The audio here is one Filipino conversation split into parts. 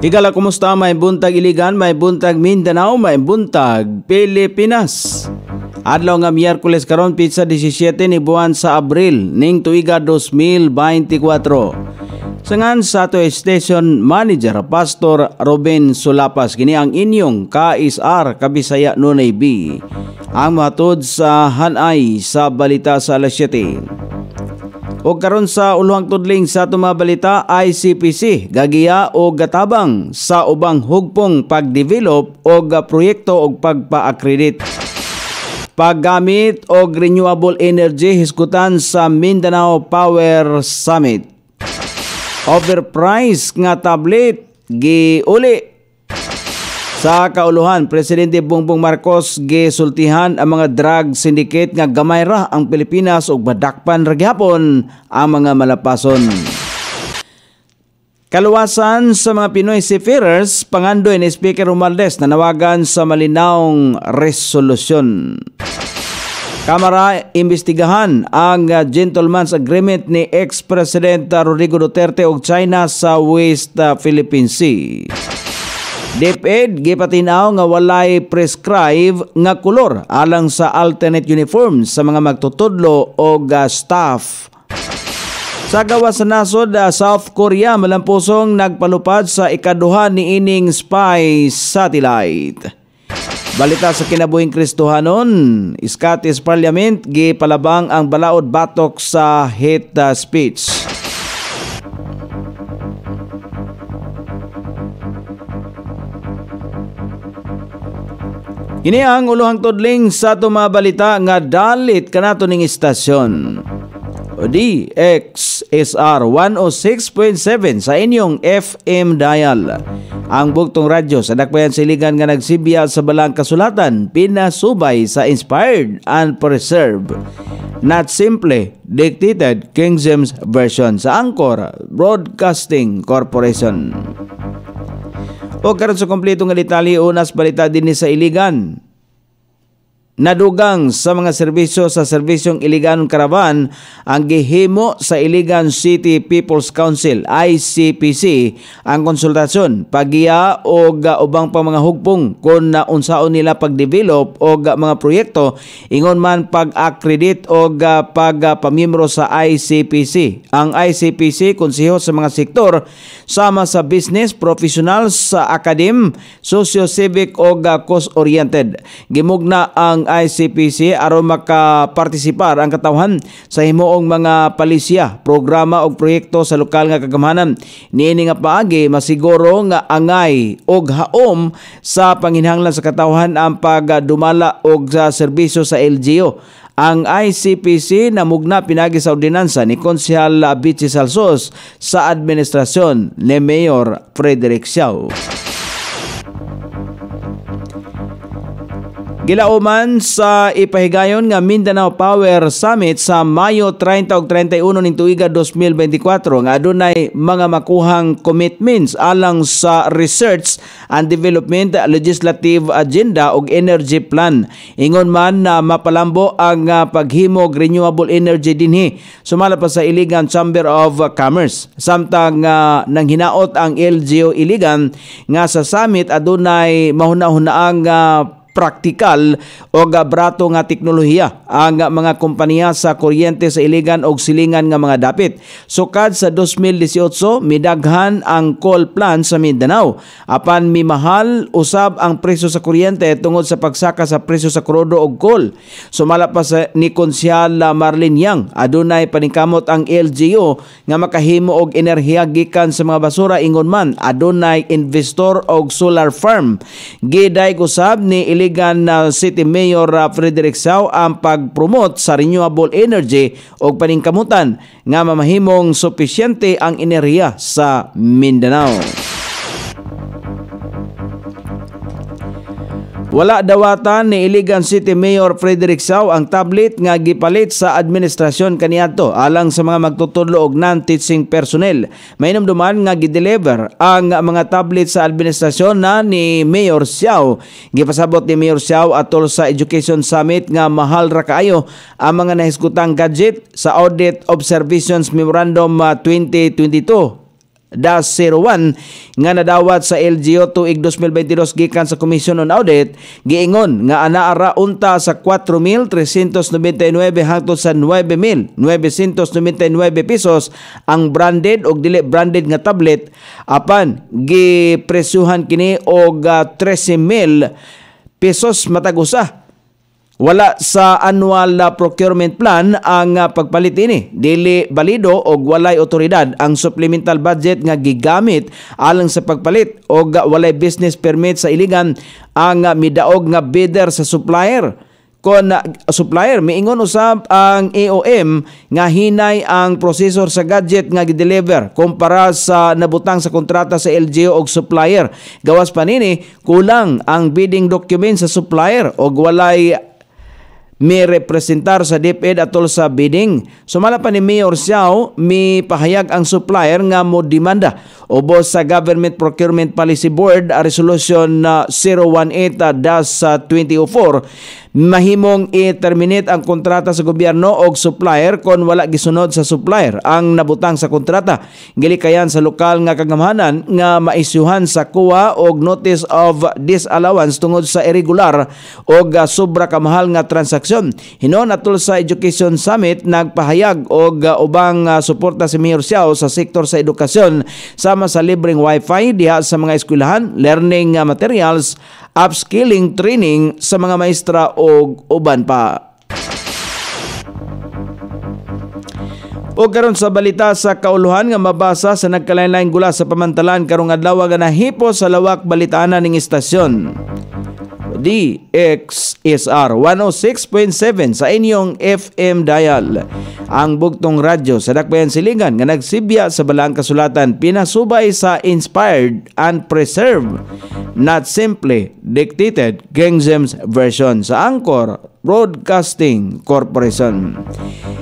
Higala, kumusta? May buntag Iligan, may buntag Mindanao, may buntag Pilipinas. Adlaw nga Miyerkules karon pizza 17 ni buwan sa Abril ning tuiga 2024. Sangan sa ato station manager Pastor Ruben Sulapas kini ang inyong KSR Kabisaya Nunay B. Ang matod sa hanay sa balita sa alas 7. O karon sa uluhang tudling sa mga balita, ICPC gagiya o gatabang sa ubang hugpong pagdevelop o proyekto o pagpa-accredit. Paggamit og renewable energy hisgutan sa Mindanao Power Summit. Overpriced nga tablet giuli. Sa kauluhan, Presidente Bongbong Marcos gisultihan ang mga drug syndicate nga gamay ra ang Pilipinas ug badakpan ra gyapon ang mga malapason. Kaluwasan sa mga Pinoy seafarers, pangandoy ni Speaker Romualdez na nawagan sa malinawng resolusyon. Kamara imbestigahan ang gentleman's agreement ni ex-President Rodrigo Duterte ug China sa West Philippine Sea. DepEd gipatinaw nga walay prescribe nga kulor alang sa alternate uniform sa mga magtutudlo o staff. Sa gawas sa nasod, South Korea malampusong nagpalupad sa ikaduha ni ining spy satellite. Balita sa kinabuhing Kristohanon, Scottish Parliament gipalabang ang balaod batok sa hate speech. Ini ang uluhang tudling sa tumabalita nga dalit kanato ning istasyon. DXSR 106.7 sa inyong FM dial. Ang bugtong radyo sa dakbayan siligan nga nagsibya sa balang kasulatan, pinasubay sa inspired and preserved. Not simply dictated King James Version sa Angkor Broadcasting Corporation. O karon sa kompleto nga detalye, unas balita din sa Iligan. Nadugang sa mga serbisyo sa serbisyong Iligan Caravan ang gihimo sa Iligan City People's Council ICPC ang konsultasyon pagiya o ubang pang mga hugpong kung naunsaon nila pagdevelop o mga proyekto ingon man pag-accredit o pagpamiyembro sa ICPC. Ang ICPC konseho sa mga sektor sama sa business, professional, sa academe, socio-civic o cause-oriented. Gimugna ang ICPC aron makapartisipar ang katawhan sa himuong mga palisya, programa o proyekto sa lokal nga kagamhanan. Niini nga paagi masiguro nga angay og haom sa panginhanglan sa katawhan ang pagdumala og sa serbisyo sa LGU. Ang ICPC namugna pinagi sa ordinansa ni Konsehal Bichi Salsos sa administrasyon ni Mayor Frederick Siao. Gilauman sa ipahigayon nga Mindanao Power Summit sa Mayo 30 ug 31 ning tuiga 2024 nga adunay mga makuhang commitments alang sa research and development, legislative agenda ug energy plan. Ingon man na mapalambo ang paghimo og renewable energy dinhi sumala pa sa Iligan Chamber of Commerce. Samtang nang hinaot ang LGU Iligan nga sa summit adunay mahuna-hunaang praktikal o brato nga teknolohiya ang mga kompanya sa kuryente sa Iligan og silingan nga mga dapit. Sukad sa 2018 midaghan ang coal plant sa Mindanao apan mimahal usab ang presyo sa kuryente tungod sa pagsaka sa presyo sa krudo og coal. Sumala pa sa ni Konsehal Marlene Yang adunay paningkamot ang LGU nga makahimo og enerhiya gikan sa mga basura ingon man adunay investor og solar farm. Giday usab ni Iligan City Mayor Frederick Siao ang pag-promote sa renewable energy o paningkamutan nga mamahimong supisyente ang enerhiya sa Mindanao. Wala dawatan ni Iligan City Mayor Frederick Siao ang tablet nga gipalit sa administrasyon kaniadto alang sa mga magtutudlo og non-teaching personnel. Mainumduman nga gideliver ang mga tablet sa administrasyon na ni Mayor Siao. Gipasabot ni Mayor Siao atol sa Education Summit nga mahal ra kaayo ang mga nahiskutang gadget sa Audit Observations Memorandum 2022 01 nga nadawat sa LGU tuig 2022 gikan sa Commission on Audit, giingon nga anaara unta sa 4,399 hangtod sa 9,999 pesos ang branded o dili branded nga tablet, apan gipresyuhan kini og 13,000 pesos matag usa. Wala sa annual procurement plan ang pagpalit ini. Dili balido og walay otoridad ang supplemental budget nga gigamit alang sa pagpalit og walay business permit sa iligan ang midaog nga bidder sa supplier. Kon supplier miingon usab ang AOM nga hinay ang processor sa gadget nga gideliver kumpara sa nabutang sa kontrata sa LGU og supplier. Gawas pa nini kulang ang bidding document sa supplier og walay may representar sa DepEd atol sa bidding. Sumala pa ni Mayor Siao, mi pahayag ang supplier nga mo demanda ubos sa Government Procurement Policy Board Resolution 018-2004 mahimong i-terminate ang kontrata sa gobyerno og supplier kon wala gisunod sa supplier ang nabutang sa kontrata. Gilikayan sa lokal nga kagamhanan nga maisyuhan sa kuha og notice of disallowance tungod sa irregular og sobra kamahal nga transaksyon. Hinon atol sa Education Summit nagpahayag og ubang suporta si Mayor Siao sa sektor sa edukasyon sama sa libreng wifi diha sa mga eskwelahan, learning materials, upskilling training sa mga maestra o uban pa. O karon sa balita sa kauluhan nga mabasa sa nagkalain-laing gula sa pamantalan karong adlaw nga nahipo sa lawak balitanan ning istasyon. DXSR 106.7 sa inyong FM dial. Ang bugtong radyo sa Dakbayan Silingan nga nagsibya sa balaang kasulatan pinasubay sa inspired and preserved, not simply dictated King James Version sa Anchor Broadcasting Corporation.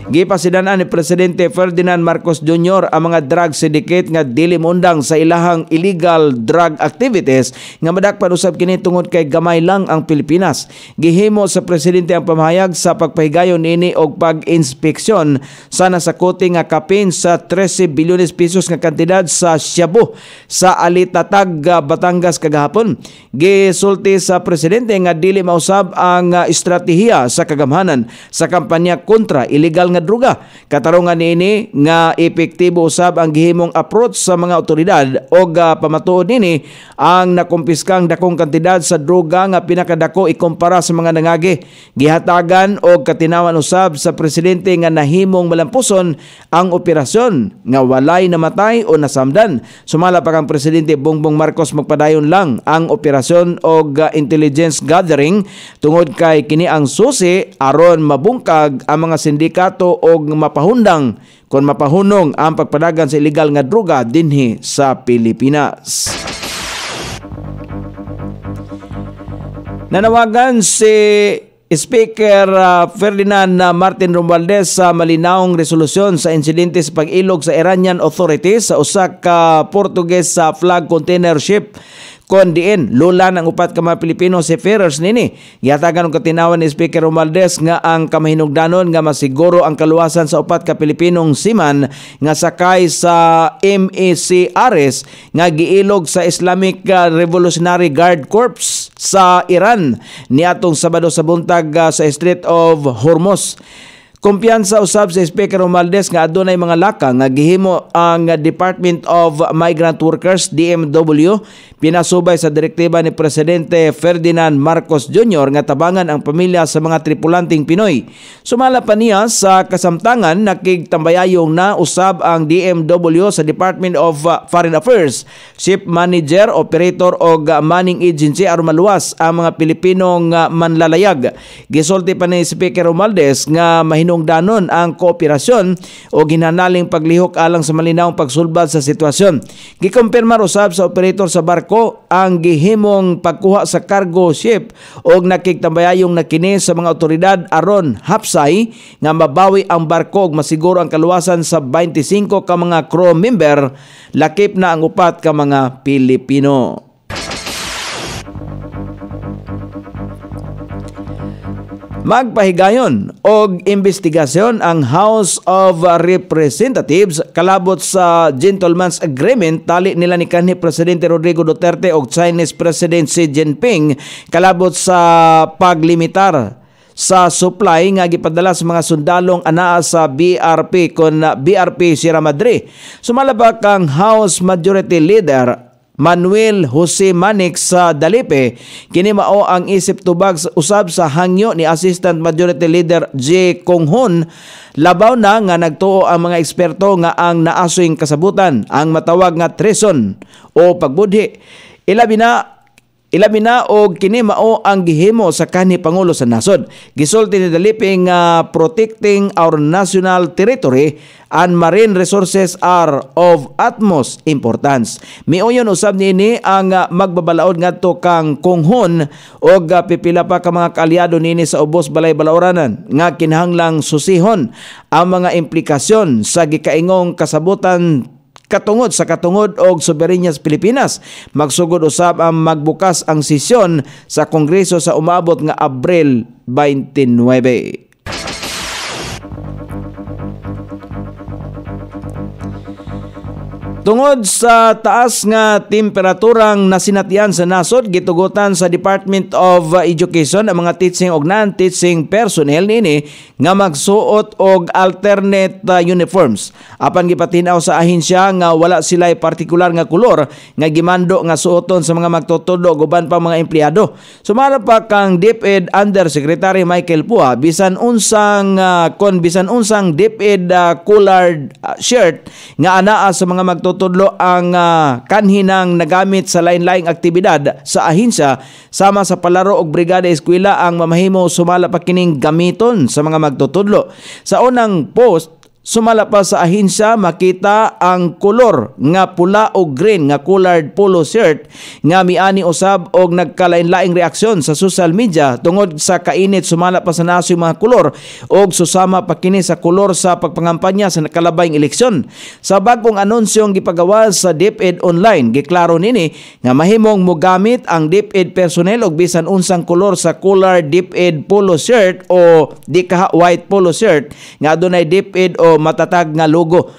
Gipasidanan ni Presidente Ferdinand Marcos Jr. ang mga drug syndicate nga dili moundang sa ilahang illegal drug activities nga madakpan usab kini tungod kay gamay lang ang Pilipinas. Gihimo sa Presidente ang pamahayag sa pagpahigayon ini og pag-inspeksyon sa nasakuti nga kapin sa 13 bilyones pesos nga kantidad sa shabu sa Alitatag, Batangas kagahapon. Gisulti sa Presidente nga dili mausab ang estratehiya sa kagamhanan sa kampanya kontra illegal nga druga. Katarungan niini nga epektibo usab ang gihimong approach sa mga otoridad og pamatuod nini ang nakumpiskang dakong kantidad sa druga nga pinakadako ikumpara sa mga nangagi. Gihatagan og katinawan usab sa Presidente nga nahimong malampuson ang operasyon nga walay namatay o nasamdan. Sumala pa kang Presidente Bongbong Marcos magpadayon lang ang operasyon og intelligence gathering tungod kay kini ang susi aron mabungkag ang mga sindikato og mapahundang kon mapahunong ang pagpadagan sa illegal nga druga dinhi sa Pilipinas. Nanawagan si Speaker Ferdinand Martin Romualdez sa malinaong resolusyon sa insidente sa pag-ilog sa Iranian authorities sa usa ka Portuguese flag container ship kon diin lulan ang upat ka mga Pilipino seafarers nini. Gihatagan og katinawan ni Speaker Romualdez nga ang kamahinugdanon nga masiguro ang kaluwasan sa upat ka Pilipinong seaman nga sakay sa MSC Ares nga giilog sa Islamic Revolutionary Guard Corps sa Iran niadtong Sabado sa buntag sa Strait of Hormuz. Kumpiyansa usab sa Speaker Romualdez nga adunay mga laka nga gihimo ang Department of Migrant Workers DMW pinasubay sa direktiba ni Presidente Ferdinand Marcos Jr. nga tabangan ang pamilya sa mga tripulanting Pinoy. Sumala pa niya sa kasamtangan nakigtambayayong na usab ang DMW sa Department of Foreign Affairs, Ship Manager, Operator o Manning Agency aron maluwas ang mga Pilipinong manlalayag. Gisulti pa ni Speaker Romualdez nga mahinungdanon ang kooperasyon o ginhanaling paglihok alang sa malinawong pagsulbad sa sitwasyon. Gikumpirma usab sa operator sa barko ang gihimong pagkuha sa cargo ship og nakigtambayayong nakini sa mga otoridad aron hapsay nga mabawi ang barko og masiguro ang kaluwasan sa 25 ka mga crew member, lakip na ang upat ka mga Pilipino. Magpahigayon og investigasyon ang House of Representatives kalabot sa Gentleman's Agreement tali nila ni kanhi Presidente Rodrigo Duterte og Chinese President Xi Jinping kalabot sa paglimitar sa supply nga gipadala sa mga sundalong anaa sa BRP kon BRP Sierra Madre. Sumalabak ang House Majority Leader Manuel Jose Manix sa Dalipe, kini mao ang isip tubag usab sa hangyo ni Assistant Majority Leader J. Konghon. Labaw na nga nagtuo ang mga eksperto nga ang naasoyng kasabutan ang matawag nga treason o pagbudhi. Ilabi na og kini mao ang gihimo sa kanhi Pangulo sa nasod. Gisulti ni Dalipe nga protecting our national territory and marine resources are of utmost importance. Miuyon usab niini ang magbabalaod ngadto kang Konghon og pipila pa ka mga kaalyado nini sa ubos balay balaoranan nga kinahanglang susihon ang mga implikasyon sa gikaingong kasabutan katungod sa katungod og soberanyas Pilipinas. Magsugod usab ang magbukas ang sesyon sa Kongreso sa umabot nga Abril 29. Tungod sa taas nga temperaturang nasinatian sa nasod, gitugutan sa Department of Education ang mga teaching og non-teaching personnel nini nga magsuot og alternate uniforms. Apan gipatinaw sa ahensya nga wala sila'y partikular nga kulor nga gimando nga suoton sa mga magtutudlo ug uban pa mga empleyado. Sumara pa kang DepEd Undersecretary Michael Pua bisan unsang DepEd collared shirt nga anaa sa mga magtutudlo ang kanhinang nagamit sa lain-laing aktibidad sa ahensya sama sa palaro og brigada eskwela ang mamahimo sumala pa kining gamiton sa mga magtutudlo. Sa unang post sumala pa sa ahensya makita ang kolor nga pula o green nga collared polo shirt nga miani usab og nagkalain-laing reaksyon sa social media tungod sa kainit sumala pa sa naso mga kolor og susama pa kini sa kolor sa pagpangampanya sa nakalabayng eleksyon. Sa bagong anunsyong gipagawas sa DepEd online, giklaro nini nga mahimong mogamit ang DepEd personnel og bisan unsang kolor sa collared DepEd polo shirt o di kaha white polo shirt nga adunay DepEd o matatag nga logo.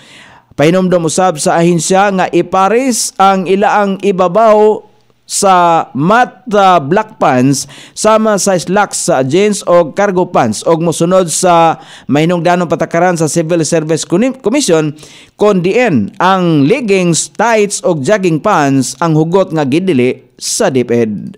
Pahinumdom usab sa ahensya nga ipares ang ilaang ibabaw sa matte black pants sama sa slacks sa jeans o cargo pants og mosunod sa mahinungdanong patakaran sa Civil Service Commission kon diin ang leggings, tights o jogging pants ang hugot nga gidili sa DepEd.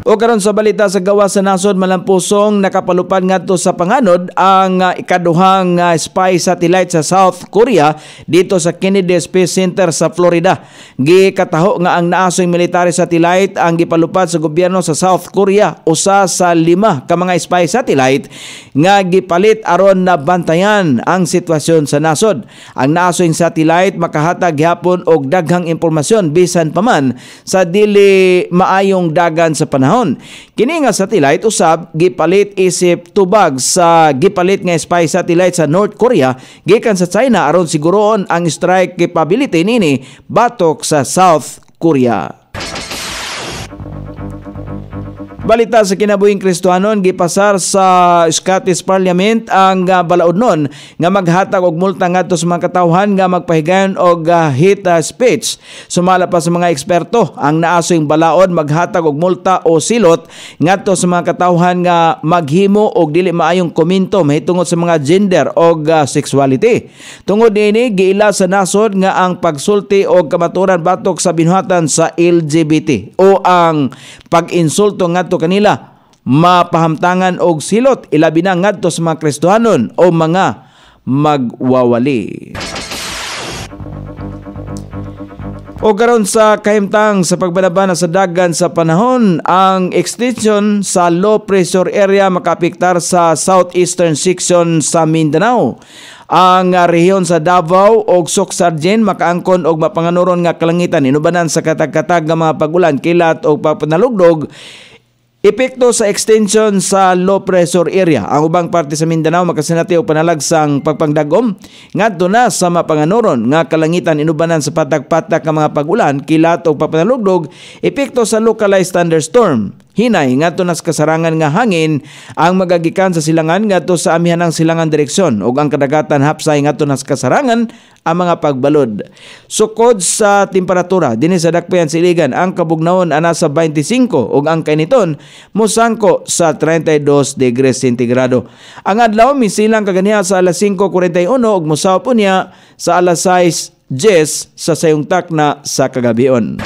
O karon sa balita sa gawas sa nasod, malampusong nakapalupad ngadto sa panganod ang ikaduhang spy satellite sa South Korea dito sa Kennedy Space Center sa Florida. Gikataho nga ang naasoy military satellite ang gipalupad sa gobyerno sa South Korea, usa sa 5 ka mga spy satellite nga gipalit aron na bantayan ang sitwasyon sa nasod. Ang naasoy satellite makahatag gihapon og daghang impormasyon bisan pa man sa dili maayong dagan sa panahon. Kini nga satellite usab gipalit isip tubag sa gipalit nga spy satellite sa North Korea gikan sa China aron siguroon ang strike capability nini batok sa South Korea. Balita sa kinabuhing Kristohanon, gipasar sa Scottish Parliament ang balaodnon nga maghatag og multa ngadto sa mga katawhan nga magpahigayon og hate speech. Sumala pa sa mga eksperto, ang naasoyng balaod maghatag og multa o silot ngadto sa mga katawhan nga maghimo og dili maayong komento mahitungod sa mga gender og sexuality. Tungod niini giila sa nasod nga ang pagsulti og kamaturan batok sa binuhatan sa LGBT o ang pag-insulto ngadto kanila mapahamtangan og silot ilabi na ngadto sa mga Kristohanon o mga magwawali. O karon sa kahimtang sa pagbanabana sa dagan sa panahon, ang extension sa low pressure area makapiktar sa southeastern section sa Mindanao. Ang rehiyon sa Davao og Soksargen makaangkon og mapanganuron nga kalangitan inubanan sa katag-katag nga mga pagulan, kilat og papanalugdog. Epekto sa extension sa low pressure area. Ang ubang parte sa Mindanao makasinati og panalagsang pagpangdagom ngadto na sa mapanganuron nga kalangitan inubanan sa patak-patak nga mga pag-ulan, kilat ug papanalugdog. Epekto sa localized thunderstorm. Hinay ngadto nas kasarangan nga hangin ang magagikan sa silangan ngadto sa amihanang silangan direksyon ug ang kadagatan hapsay ngadto nas kasarangan ang mga pagbalod. Sukod sa temperatura dinhi sa dakbayan sa Iligan, ang kabugnawon ana sa 25 ug ang kainiton mosangko sa 32 degrees sentigrado. Ang adlaw misilang kaganiha sa alas 5:41 ug mosaw unya sa alas 6:10 sa sayungtak na sa kagabion.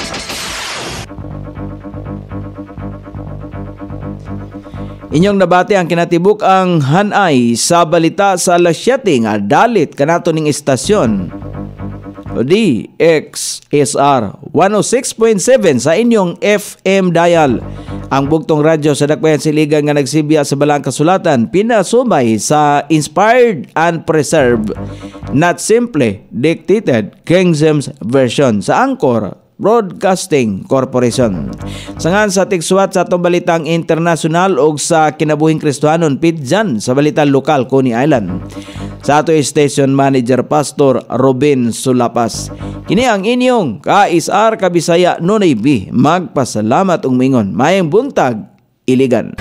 Inyong nabati ang kinatibuk ang hanay sa balita sa alas 7 nga dalit kanato ning istasyon. DXSR 106.7 sa inyong FM dial. Ang bugtong radyo sa dakbayan sa Iligan nga nagsibya sa balang kasulatan, pinasumay sa inspired and preserved, not simply dictated King James Version sa Anchor Broadcasting Corporation. Sangan sa tigsuwat sa atong balitang internasyonal o sa kinabuhing Kristohanon pidjan sa balitang lokal Coney Island. Sa ato station manager Pastor Robin Sulapas. Kini ang inyong KSR Kabisaya Nonay B. Magpasalamat ug mingon. Mayang buntag, Iligan.